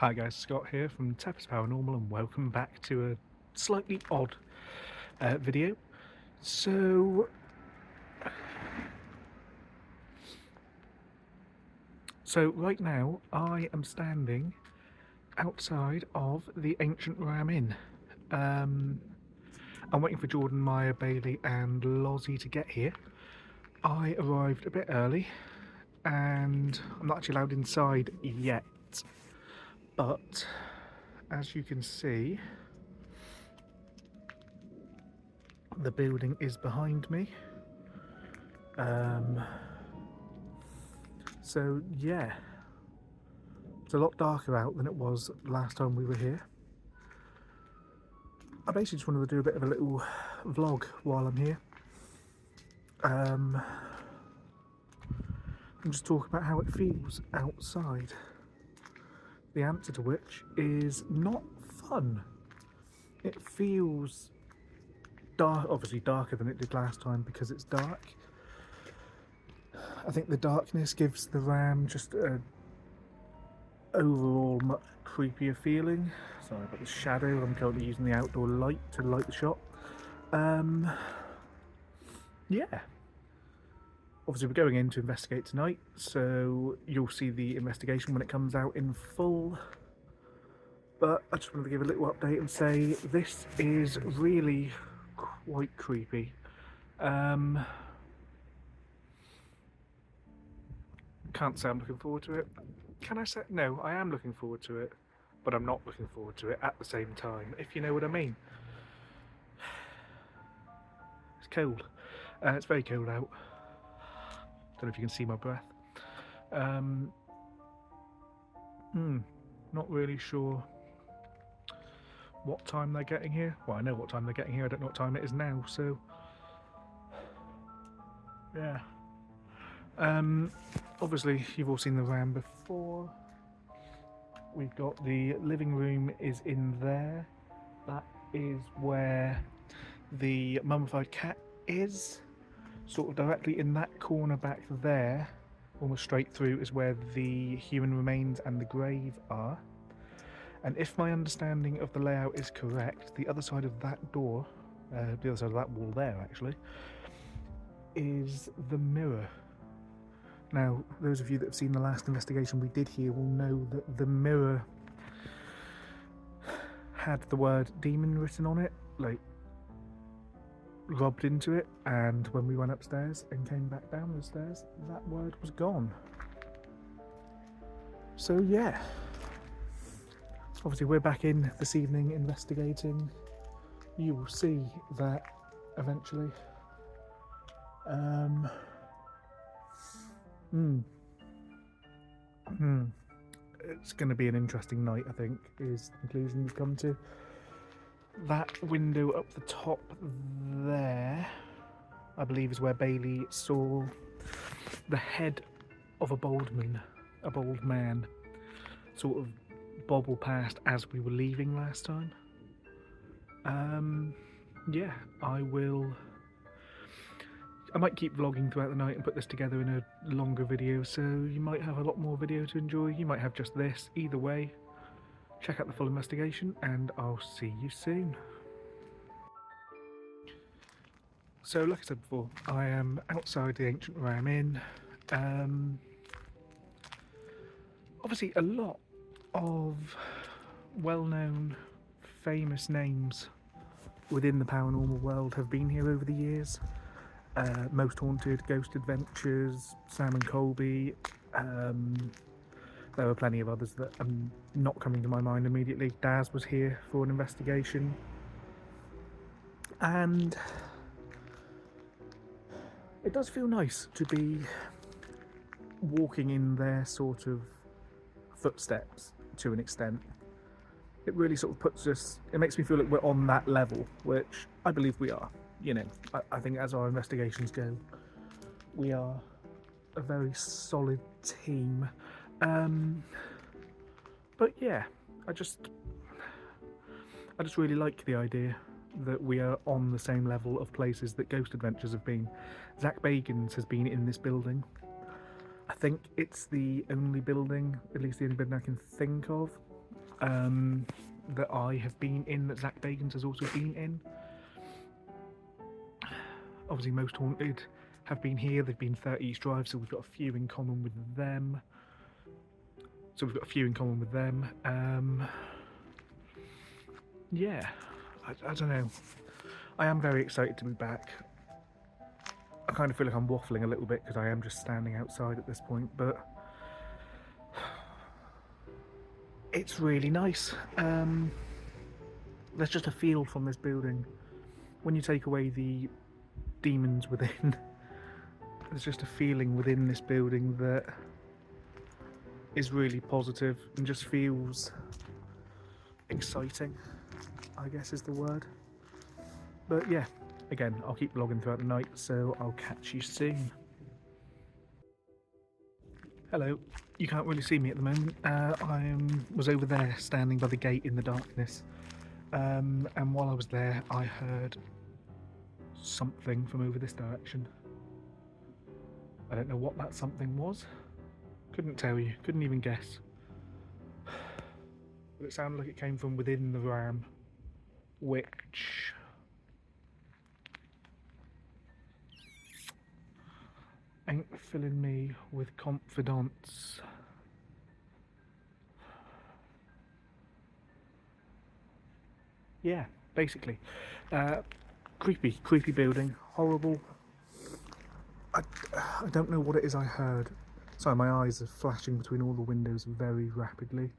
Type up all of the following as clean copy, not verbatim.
Hi guys, Scott here from TEPIS Paranormal and welcome back to a slightly odd video. So right now I am standing outside of the Ancient Ram Inn. I'm waiting for Jordan, Maya, Bailey and Lozzie to get here. I arrived a bit early and I'm not actually allowed inside yet, but as you can see, the building is behind me. So yeah, it's a lot darker out than it was last time we were here. I basically just wanted to do a bit of a little vlog while I'm here. And just talk about how it feels outside. The answer to which is not fun. It feels dark, obviously darker than it did last time because it's dark. I think the darkness gives the ram just a overall much creepier feeling. Sorry about the shadow, I'm currently using the outdoor light to light the shot. Yeah. Obviously we're going in to investigate tonight, so you'll see the investigation when it comes out in full. But I just wanted to give a little update and say this is really quite creepy. Can't say I'm looking forward to it. Can I say no? I am looking forward to it, but I'm not looking forward to it at the same time, if you know what I mean. It's cold. It's very cold out. Don't know if you can see my breath. Not really sure what time they're getting here. Well, I know what time they're getting here. I don't know what time it is now. So yeah. Obviously you've all seen the ram before. We've got the living room is in there. That is where the mummified cat is. Sort of directly in that corner back there, almost straight through, is where the human remains and the grave are. And if my understanding of the layout is correct, the other side of that door, the other side of that wall there actually, is the mirror. Now, those of you that have seen the last investigation we did here will know that the mirror had the word demon written on it, like rubbed into it, and when we went upstairs and came back down the stairs, that word was gone. So yeah, obviously we're back in this evening investigating. You will see that eventually. It's going to be an interesting night, I think, is the conclusion we've come to. That window up the top there, I believe, is where Bailey saw the head of a bold man, sort of bobble past as we were leaving last time. Yeah, I might keep vlogging throughout the night and put this together in a longer video, so you might have a lot more video to enjoy. You might have just this. Either way, check out the full investigation and I'll see you soon. So like I said before, I am outside the Ancient Ram Inn. Obviously a lot of well-known, famous names within the paranormal world have been here over the years. Most Haunted, Ghost Adventures, Sam and Colby. There were plenty of others that are not coming to my mind immediately. Daz was here for an investigation. And it does feel nice to be walking in their sort of footsteps to an extent. It really sort of puts us, it makes me feel like we're on that level, which I believe we are. You know, I think as our investigations go, we are a very solid team. But yeah, I just really like the idea that we are on the same level of places that Ghost Adventures have been. Zach Bagans has been in this building. I think it's the only building, at least the only building I can think of, that I have been in, that Zach Bagans has also been in. Obviously Most Haunted have been here, they've been 30 East Drive, so we've got a few in common with them. Yeah, I don't know. I am very excited to be back. I kind of feel like I'm waffling a little bit because I am just standing outside at this point, but it's really nice. There's just a feel from this building. When you take away the demons within, there's just a feeling within this building that is really positive and just feels exciting, I guess is the word. But yeah, again, I'll keep vlogging throughout the night, so I'll catch you soon. Hello, you can't really see me at the moment. I was over there standing by the gate in the darkness, and while I was there I heard something from over this direction. I don't know what that something was, couldn't tell you, couldn't even guess, but it sounded like it came from within the ram, which ain't filling me with confidence. Yeah, basically. Creepy building, horrible. I don't know what it is I heard. Sorry, my eyes are flashing between all the windows very rapidly.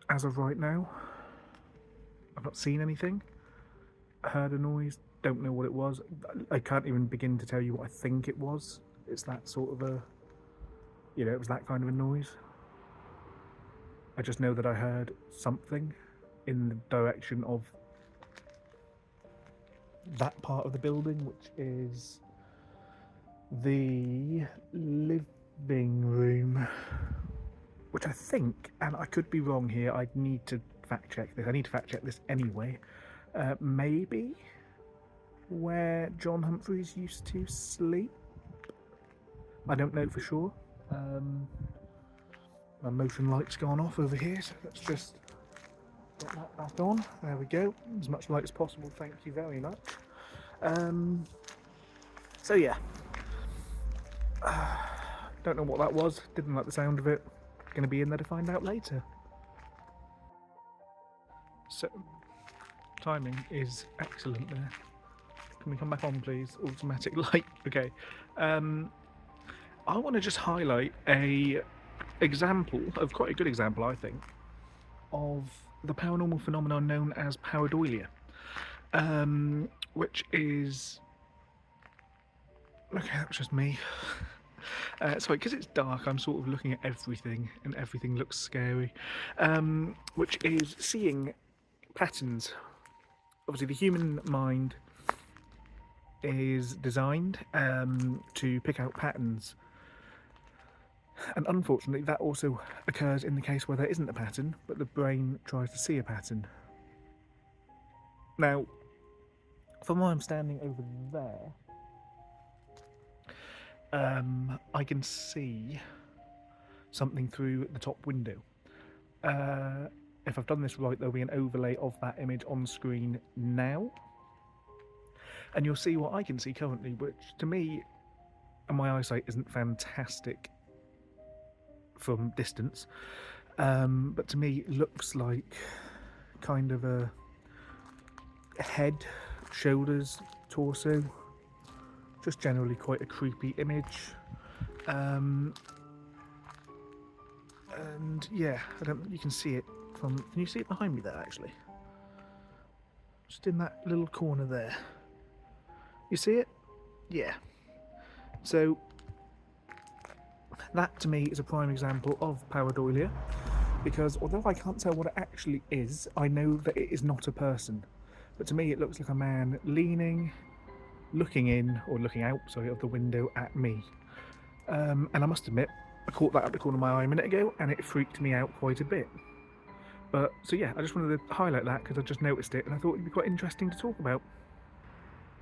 As of right now, I've not seen anything. I heard a noise, don't know what it was. I can't even begin to tell you what I think it was. It's that sort of a, you know, it was that kind of a noise. I just know that I heard something in the direction of that part of the building, which is the living room, which I think, and I could be wrong here, I'd need to fact check this. I need to fact check this anyway. Maybe where John Humphreys used to sleep. I don't know for sure. My motion light's gone off over here, so let's just get that back on. There we go. As much light as possible, thank you very much. So yeah. Don't know what that was, didn't like the sound of it. Gonna be in there to find out later. So, timing is excellent there. Can we come back on please? Automatic light, okay. I want to just highlight a example, of quite a good example I think, of the paranormal phenomenon known as pareidolia, which is, okay, that was just me. Sorry, because it's dark, I'm sort of looking at everything, and everything looks scary, which is seeing patterns. Obviously the human mind is designed to pick out patterns, and unfortunately that also occurs in the case where there isn't a pattern, but the brain tries to see a pattern. Now, from where I'm standing over there, I can see something through the top window. If I've done this right, there'll be an overlay of that image on screen now, and you'll see what I can see currently, which to me, and my eyesight isn't fantastic from distance, but to me it looks like kind of a head, shoulders, torso, just generally quite a creepy image. And yeah, you can see it from, can you see it behind me there actually? Just in that little corner there. You see it? Yeah. So that to me is a prime example of pareidolia, because although I can't tell what it actually is, I know that it is not a person. But to me it looks like a man leaning, looking in, or looking out, sorry, of the window at me. And I must admit, I caught that at the corner of my eye a minute ago, and it freaked me out quite a bit. But, so yeah, I just wanted to highlight that because I just noticed it, and I thought it'd be quite interesting to talk about.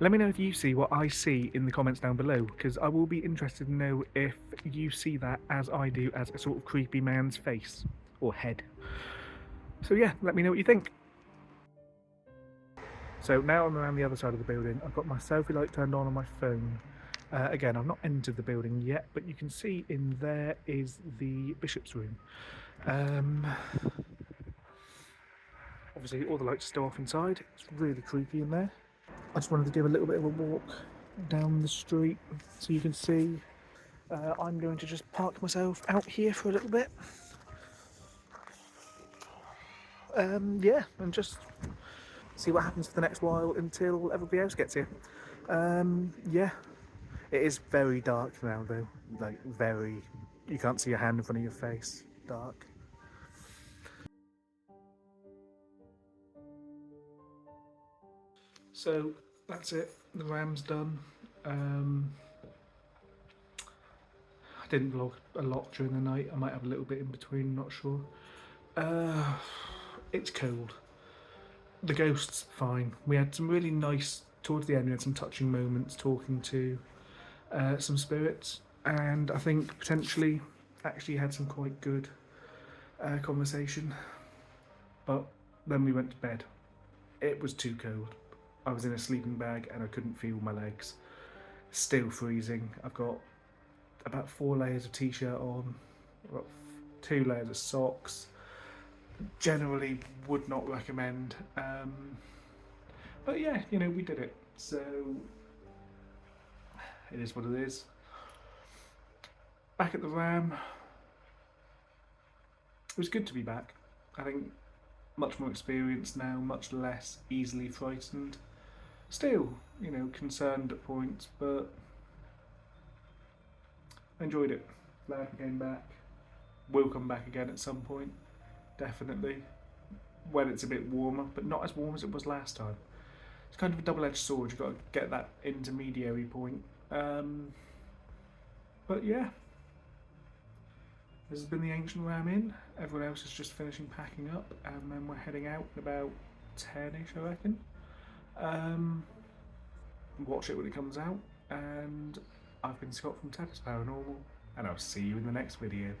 Let me know if you see what I see in the comments down below, because I will be interested to know if you see that as I do, as a sort of creepy man's face or head. So yeah, let me know what you think. So now I'm around the other side of the building. I've got my selfie light turned on my phone. Again, I've not entered the building yet, but you can see in there is the bishop's room. Obviously all the lights are still off inside. It's really creepy in there. I just wanted to give a little bit of a walk down the street so you can see. I'm going to just park myself out here for a little bit. Yeah, and just see what happens for the next while until everybody else gets here. Yeah, it is very dark now though, like very, you can't see your hand in front of your face, dark. So that's it, the ram's done. I didn't vlog a lot during the night, I might have a little bit in between, not sure. It's cold. The ghost's fine. We had some really nice, towards the end we had some touching moments talking to some spirits, and I think potentially actually had some quite good conversation, but then we went to bed. It was too cold. I was in a sleeping bag and I couldn't feel my legs. Still freezing. I've got about 4 layers of t-shirt on, I've got 2 layers of socks. Generally would not recommend, but yeah, you know, we did it, so it is what it is. Back at the Ram, it was good to be back. I think much more experienced now, much less easily frightened. Still, you know, concerned at points, but enjoyed it. Glad we came back. Will come back again at some point, definitely, when it's a bit warmer, but not as warm as it was last time. It's kind of a double-edged sword, you've got to get that intermediary point. But yeah, this has been the Ancient Ram Inn. Everyone else is just finishing packing up, and then we're heading out in about 10ish, I reckon. Watch it when it comes out, and I've been Scott from TEPIS Paranormal, and I'll see you in the next video.